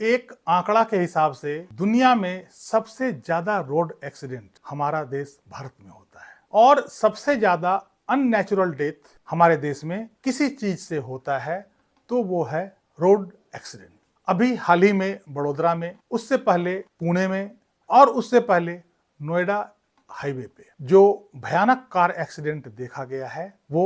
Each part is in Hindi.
एक आंकड़ा के हिसाब से दुनिया में सबसे ज्यादा रोड एक्सीडेंट हमारा देश भारत में होता है और सबसे ज्यादा अननेचुरल डेथ हमारे देश में किसी चीज से होता है तो वो है रोड एक्सीडेंट। अभी हाल ही में बड़ोदरा में, उससे पहले पुणे में और उससे पहले नोएडा हाईवे पे जो भयानक कार एक्सीडेंट देखा गया है वो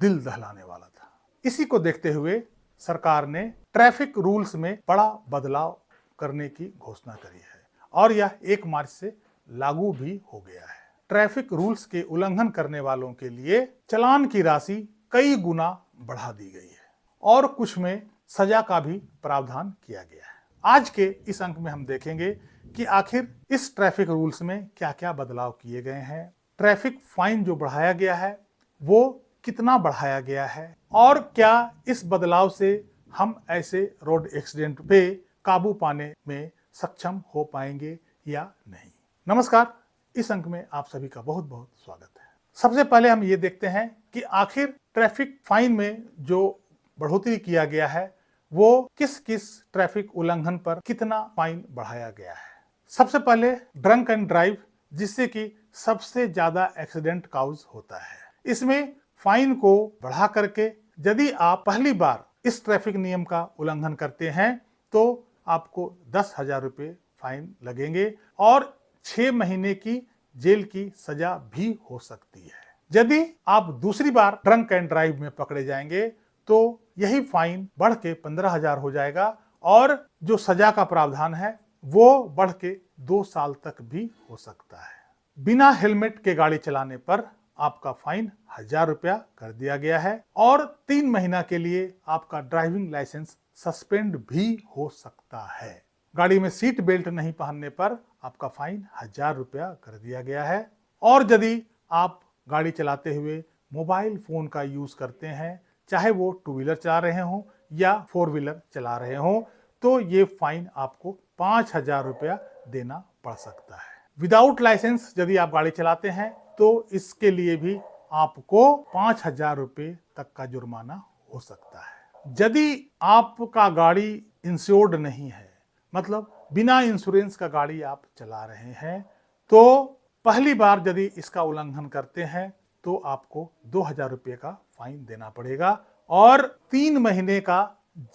दिल दहलाने वाला था। इसी को देखते हुए सरकार ने ट्रैफिक रूल्स में बड़ा बदलाव करने की घोषणा करी है और यह 1 मार्च से लागू भी हो गया है। ट्रैफिक रूल्स के उल्लंघन करने वालों के लिए चालान की राशि कई गुना बढ़ा दी गई है और कुछ में सजा का भी प्रावधान किया गया है। आज के इस अंक में हम देखेंगे कि आखिर इस ट्रैफिक रूल्स में क्या क्या बदलाव किए गए हैं, ट्रैफिक फाइन जो बढ़ाया गया है वो कितना बढ़ाया गया है और क्या इस बदलाव से हम ऐसे रोड एक्सीडेंट पे काबू पाने में सक्षम हो पाएंगे या नहीं। नमस्कार, इस अंक में आप सभी का बहुत बहुत स्वागत है। सबसे पहले हम ये देखते हैं कि आखिर ट्रैफिक फाइन में जो बढ़ोतरी किया गया है वो किस किस ट्रैफिक उल्लंघन पर कितना फाइन बढ़ाया गया है। सबसे पहले ड्रंक एंड ड्राइव, जिससे कि सबसे ज्यादा एक्सीडेंट काउज होता है। इसमें फाइन को बढ़ा करके यदि आप पहली बार इस ट्रैफिक नियम का उल्लंघन करते हैं तो आपको 10,000 रुपये फाइन लगेंगे और 6 महीने की जेल की सजा भी हो सकती है। यदि आप दूसरी बार ड्रंक एंड ड्राइव में पकड़े जाएंगे तो यही फाइन बढ़ के 15,000 हो जाएगा और जो सजा का प्रावधान है वो बढ़ के 2 साल तक भी हो सकता है। बिना हेलमेट के गाड़ी चलाने पर आपका फाइन 1,000 रुपया कर दिया गया है और 3 महीना के लिए आपका ड्राइविंग लाइसेंस सस्पेंड भी हो सकता है। गाड़ी में सीट बेल्ट नहीं पहनने पर आपका फाइन 1,000 रुपया कर दिया गया है और यदि आप गाड़ी चलाते हुए मोबाइल फोन का यूज करते हैं, चाहे वो 2 व्हीलर चला रहे हों या 4 व्हीलर चला रहे हों, तो ये फाइन आपको 5,000 रुपया देना पड़ सकता है। विदाउट लाइसेंस यदि आप गाड़ी चलाते हैं तो इसके लिए भी आपको 5,000 रुपये तक का जुर्माना हो सकता है। यदि आपका गाड़ी इंश्योर्ड नहीं है, मतलब बिना इंश्योरेंस का गाड़ी आप चला रहे हैं, तो पहली बार यदि इसका उल्लंघन करते हैं तो आपको 2,000 रुपये का फाइन देना पड़ेगा और 3 महीने का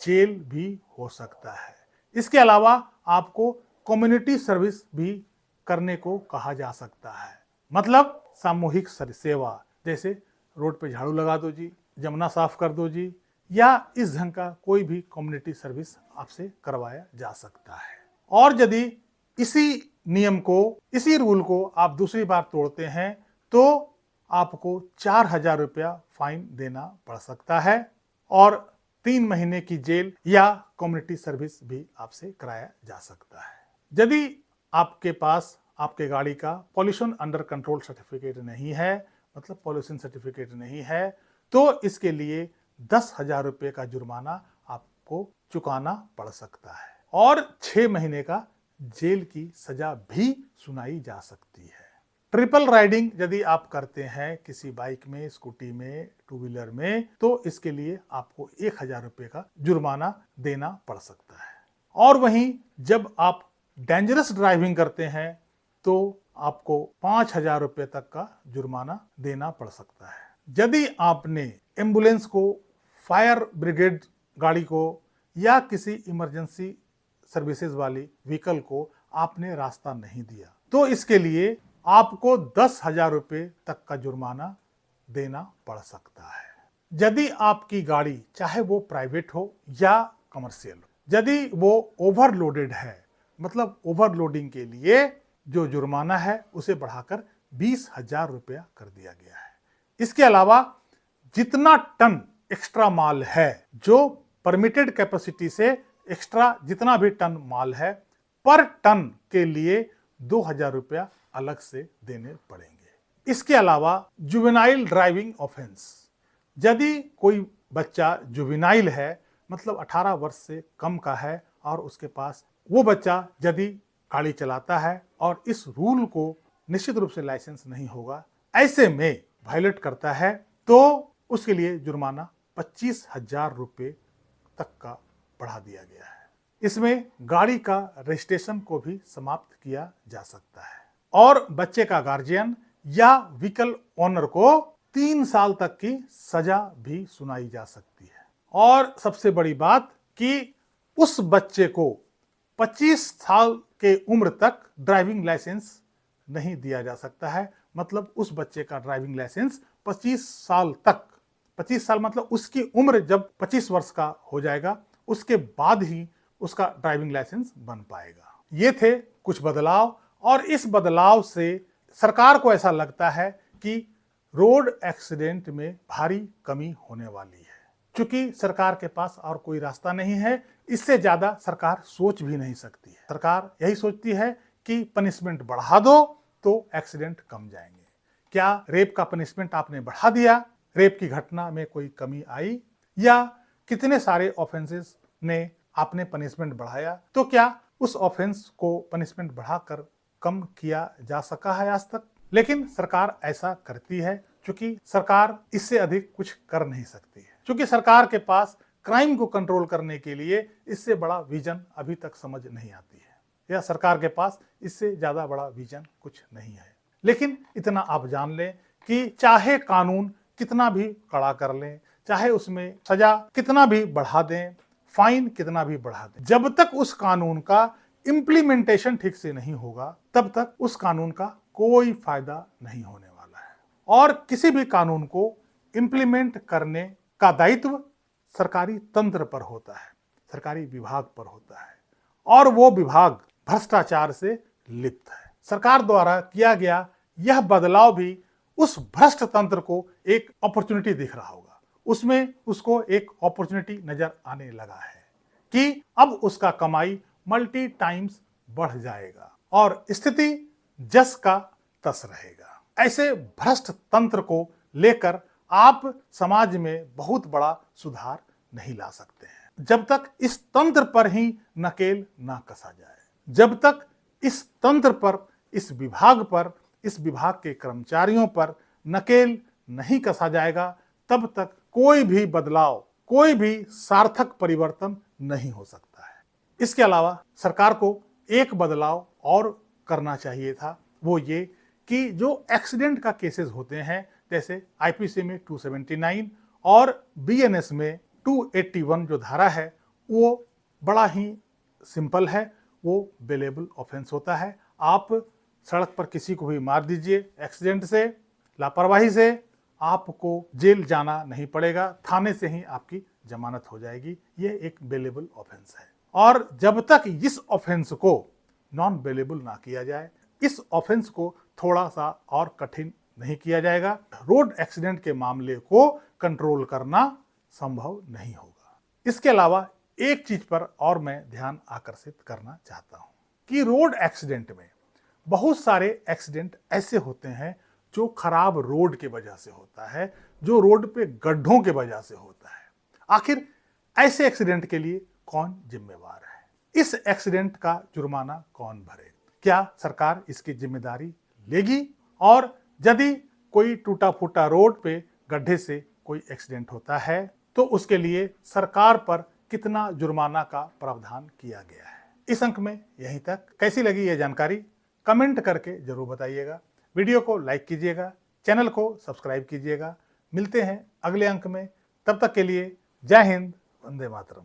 जेल भी हो सकता है। इसके अलावा आपको कम्युनिटी सर्विस भी करने को कहा जा सकता है, मतलब सामूहिक सेवा, जैसे रोड पे झाड़ू लगा दो जी, जमुना साफ कर दो जी, या इस ढंग का कोई भी कम्युनिटी सर्विस आपसे करवाया जा सकता है। और यदि इसी नियम को, इसी रूल को आप दूसरी बार तोड़ते हैं तो आपको 4,000 रुपया फाइन देना पड़ सकता है और 3 महीने की जेल या कम्युनिटी सर्विस भी आपसे कराया जा सकता है। यदि आपके पास आपके गाड़ी का पॉल्यूशन अंडर कंट्रोल सर्टिफिकेट नहीं है, मतलब पॉल्यूशन सर्टिफिकेट नहीं है, तो इसके लिए 10,000 रुपये का जुर्माना आपको चुकाना पड़ सकता है और 6 महीने का जेल की सजा भी सुनाई जा सकती है। ट्रिपल राइडिंग यदि आप करते हैं किसी बाइक में, स्कूटी में, 2 व्हीलर में, तो इसके लिए आपको 1,000 रुपये का जुर्माना देना पड़ सकता है। और वहीं जब आप डेंजरस ड्राइविंग करते हैं तो आपको 5,000 रुपये तक का जुर्माना देना पड़ सकता है। यदि आपने एम्बुलेंस को, फायर ब्रिगेड गाड़ी को या किसी इमरजेंसी सर्विसेज वाली व्हीकल को आपने रास्ता नहीं दिया तो इसके लिए आपको 10,000 रुपये तक का जुर्माना देना पड़ सकता है। यदि आपकी गाड़ी, चाहे वो प्राइवेट हो या कमर्शियल हो, यदि वो ओवरलोडेड है, मतलब ओवरलोडिंग के लिए जो जुर्माना है उसे बढ़ाकर 20,000 रुपया कर दिया गया है। इसके अलावा जितना टन एक्स्ट्रा माल है, जो परमिटेड कैपेसिटी से एक्स्ट्रा जितना भी टन माल है, पर टन के लिए 2,000 रुपया अलग से देने पड़ेंगे। इसके अलावा जुवेनाइल ड्राइविंग ऑफेंस, यदि कोई बच्चा जुवेनाइल है, मतलब 18 वर्ष से कम का है और उसके पास वो बच्चा यदि गाड़ी चलाता है और इस रूल को निश्चित रूप से लाइसेंस नहीं होगा, ऐसे में वायलेट करता है, तो उसके लिए जुर्माना 25,000 रुपये तक का बढ़ा दिया गया है। इसमें गाड़ी का रजिस्ट्रेशन को भी समाप्त किया जा सकता है और बच्चे का गार्जियन या व्हीकल ओनर को 3 साल तक की सजा भी सुनाई जा सकती है। और सबसे बड़ी बात कि उस बच्चे को 25 साल के उम्र तक ड्राइविंग लाइसेंस नहीं दिया जा सकता है। मतलब उस बच्चे का ड्राइविंग लाइसेंस 25 साल तक, 25 साल मतलब उसकी उम्र जब 25 वर्ष का हो जाएगा उसके बाद ही उसका ड्राइविंग लाइसेंस बन पाएगा। ये थे कुछ बदलाव और इस बदलाव से सरकार को ऐसा लगता है कि रोड एक्सीडेंट में भारी कमी होने वाली है। चूंकि सरकार के पास और कोई रास्ता नहीं है, इससे ज्यादा सरकार सोच भी नहीं सकती है। सरकार यही सोचती है कि पनिशमेंट बढ़ा दो तो एक्सीडेंट कम जाएंगे। क्या रेप का पनिशमेंट आपने बढ़ा दिया, रेप की घटना में कोई कमी आई, या कितने सारे ऑफेंसेस ने आपने पनिशमेंट बढ़ाया, तो क्या उस ऑफेंस को पनिशमेंट बढ़ाकर कम किया जा सका है आज तक? लेकिन सरकार ऐसा करती है क्योंकि सरकार इससे अधिक कुछ कर नहीं सकती है। क्योंकि सरकार के पास क्राइम को कंट्रोल करने के लिए इससे बड़ा विजन अभी तक समझ नहीं आती है, या सरकार के पास इससे ज्यादा बड़ा विजन कुछ नहीं है। लेकिन इतना आप जान लें कि चाहे कानून कितना भी कड़ा कर लें, चाहे उसमें सजा कितना भी बढ़ा दें, फाइन कितना भी बढ़ा दें, जब तक उस कानून का इम्प्लीमेंटेशन ठीक से नहीं होगा तब तक उस कानून का कोई फायदा नहीं होने वाला है। और किसी भी कानून को इम्प्लीमेंट करने का दायित्व सरकारी तंत्र पर होता है, सरकारी विभाग पर होता है, और वो विभाग भ्रष्टाचार से लिप्त है। सरकार द्वारा किया गया यह बदलाव भी उस भ्रष्ट तंत्र को एक अपॉर्चुनिटी दिख रहा होगा, उसमें उसको एक अपॉर्चुनिटी नजर आने लगा है कि अब उसका कमाई मल्टी टाइम्स बढ़ जाएगा और स्थिति जस का तस रहेगा। ऐसे भ्रष्ट तंत्र को लेकर आप समाज में बहुत बड़ा सुधार नहीं ला सकते हैं जब तक इस तंत्र पर ही नकेल ना कसा जाए, जब तक इस तंत्र पर, इस विभाग पर, इस विभाग के कर्मचारियों पर नकेल नहीं कसा जाएगा, तब तक कोई भी बदलाव, कोई भी सार्थक परिवर्तन नहीं हो सकता है। इसके अलावा सरकार को एक बदलाव और करना चाहिए था, वो ये कि जो एक्सीडेंट का केसेस होते हैं, जैसे आईपीसी में 279 और बीएनएस में 281 जो धारा है, वो बड़ा ही सिंपल है, वो बेलेबल ऑफेंस होता है। आप सड़क पर किसी को भी मार दीजिए एक्सीडेंट से, लापरवाही से, आपको जेल जाना नहीं पड़ेगा, थाने से ही आपकी जमानत हो जाएगी। ये एक बेलेबल ऑफेंस है। और जब तक इस ऑफेंस को नॉन बेलेबल ना किया जाए, इस ऑफेंस को थोड़ा सा और कठिन नहीं किया जाएगा, रोड एक्सीडेंट के मामले को कंट्रोल करना संभव नहीं होगा। इसके अलावा एक चीज पर और मैं ध्यान आकर्षित करना चाहता हूं कि रोड एक्सीडेंट में बहुत सारे एक्सीडेंट ऐसे होते हैं जो खराब रोड के वजह से होता है, जो रोड पे गड्ढों के वजह से होता है। आखिर ऐसे एक्सीडेंट के लिए कौन जिम्मेवार है? इस एक्सीडेंट का जुर्माना कौन भरेगा? क्या सरकार इसकी जिम्मेदारी लेगी? और यदि कोई टूटा फूटा रोड पे गड्ढे से कोई एक्सीडेंट होता है तो उसके लिए सरकार पर कितना जुर्माना का प्रावधान किया गया है? इस अंक में यहीं तक। कैसी लगी यह जानकारी कमेंट करके जरूर बताइएगा। वीडियो को लाइक कीजिएगा, चैनल को सब्सक्राइब कीजिएगा। मिलते हैं अगले अंक में, तब तक के लिए जय हिंद, वंदे मातरम।